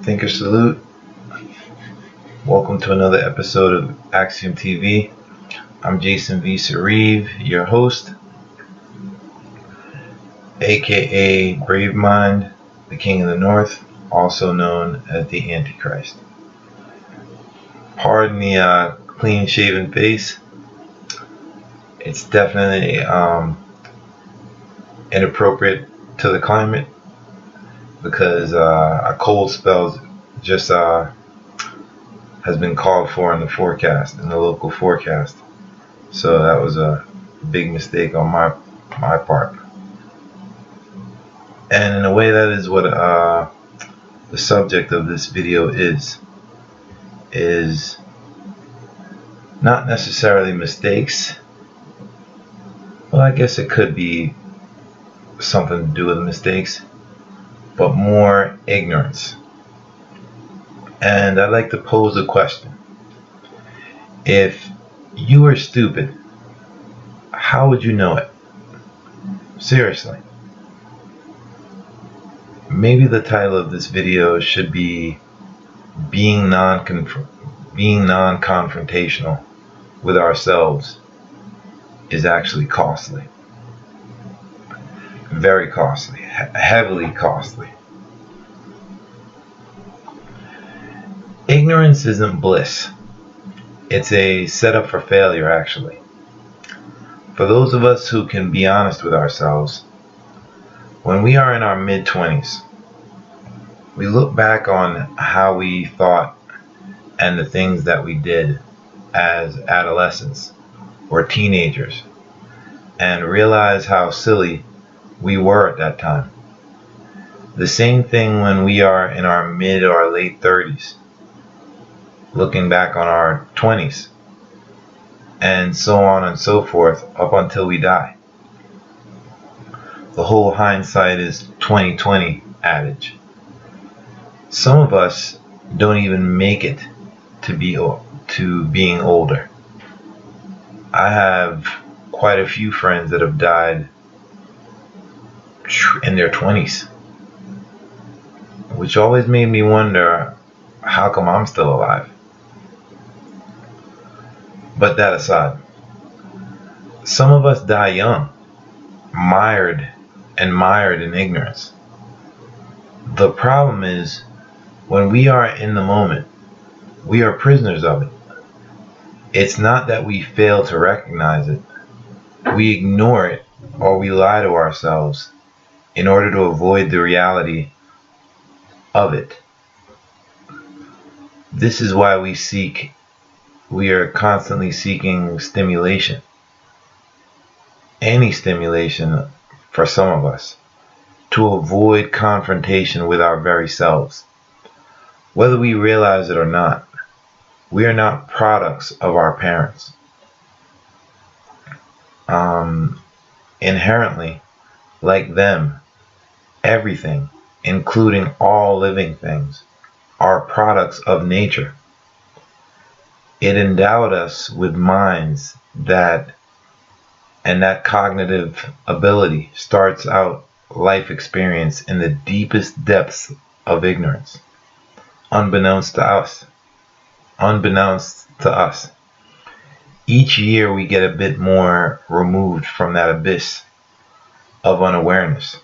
Thinker salute. Welcome to another episode of AXIOM TV. I'm Jason V. Sareve, your host, aka Brave Mind, the King of the North, also known as the Antichrist. Pardon the clean-shaven face. It's definitely inappropriate to the climate because a cold spell just has been called for in the local forecast. So that was a big mistake on my part. And in a way, that is what the subject of this video is not necessarily mistakes. Well, I guess it could be something to do with mistakes, but more ignorance. And I'd like to pose a question. If you were stupid, how would you know it? Seriously. Maybe the title of this video should be being non-confrontational with ourselves is actually costly. Very costly. Heavily costly. Ignorance isn't bliss. It's a setup for failure, actually. For those of us who can be honest with ourselves, when we are in our mid-20s, we look back on how we thought and the things that we did as adolescents or teenagers and realize how silly we were at that time. The same thing when we are in our mid or late 30s, looking back on our 20s, and so on and so forth up until we die. The whole hindsight is 20/20 adage. Some of us don't even make it to being older. I have quite a few friends that have died in their 20s, which always made me wonder, how come I'm still alive? But that aside, some of us die young, mired in ignorance. The problem is, when we are in the moment, we are prisoners of it. It's not that we fail to recognize it. We ignore it or we lie to ourselves in order to avoid the reality of it. This is why we are constantly seeking stimulation. Any stimulation for some of us, to avoid confrontation with our very selves. Whether we realize it or not, we are not products of our parents. Inherently, like them, everything, including all living things, are products of nature. It endowed us with minds that cognitive ability starts out life experience in the deepest depths of ignorance, unbeknownst to us. Each year we get a bit more removed from that abyss of unawareness,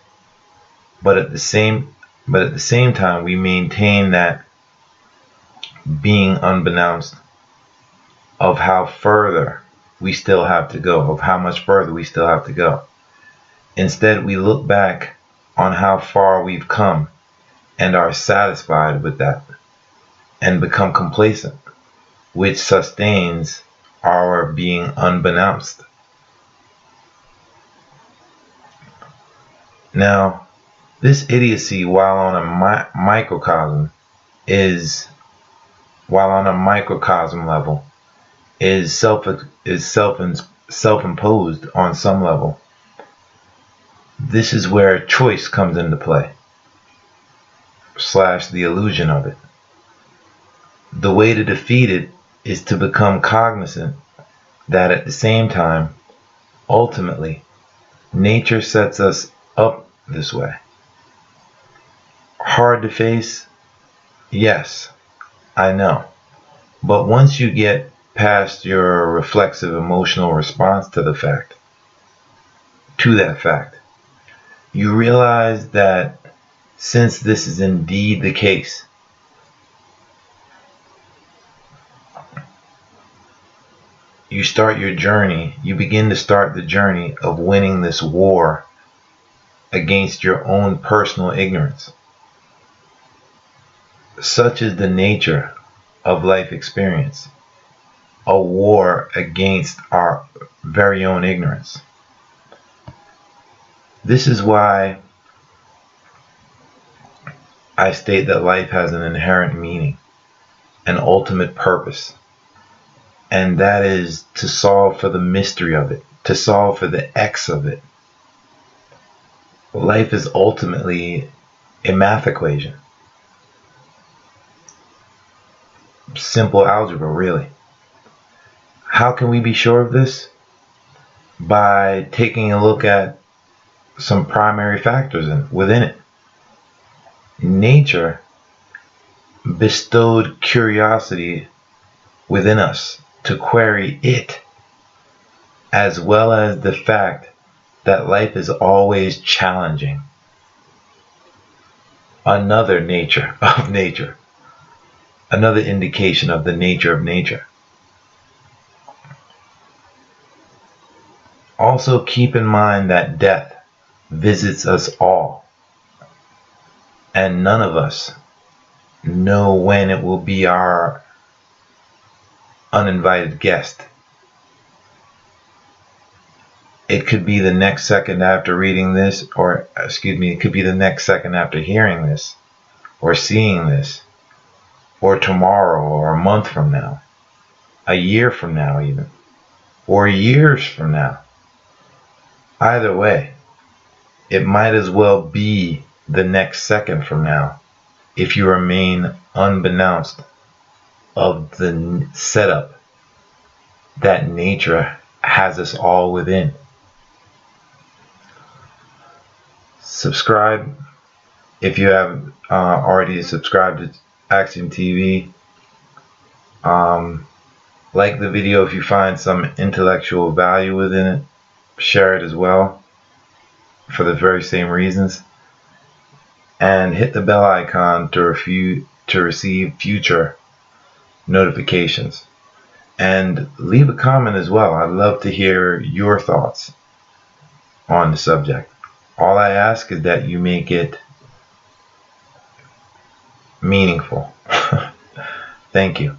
but at the same time we maintain that being unbeknownst of how further we still have to go, of how much further we still have to go. Instead, we look back on how far we've come and are satisfied with that and become complacent, which sustains our being unbeknownst. Now, this idiocy, while on a microcosm level, is self-imposed on some level. This is where choice comes into play, / the illusion of it. The way to defeat it is to become cognizant that at the same time, ultimately, nature sets us up this way. Hard to face? Yes, I know. But once you get past your reflexive emotional response to that fact, you realize that since this is indeed the case, you begin to start the journey of winning this war against your own personal ignorance. Such is the nature of life experience, a war against our very own ignorance. This is why I state that life has an inherent meaning, an ultimate purpose, and that is to solve for the mystery of it, to solve for the X of it. Life is ultimately a math equation. Simple algebra, really. How can we be sure of this? By taking a look at some primary factors within it. Nature bestowed curiosity within us to query it, as well as the fact that life is always challenging. Another nature of nature. Another indication of the nature of nature. Also keep in mind that death visits us all, and none of us know when it will be our uninvited guest. It could be the next second after reading this, it could be the next second after hearing this, or seeing this, or tomorrow, or a month from now, a year from now even, or years from now. Either way, it might as well be the next second from now if you remain unbeknownst of the setup that nature has us all within. Subscribe if you haven't already subscribed to AXIOM TV. Like the video if you find some intellectual value within it. Share it as well for the very same reasons. And hit the bell icon to receive future notifications. And leave a comment as well. I'd love to hear your thoughts on the subject. All I ask is that you make it meaningful. Thank you.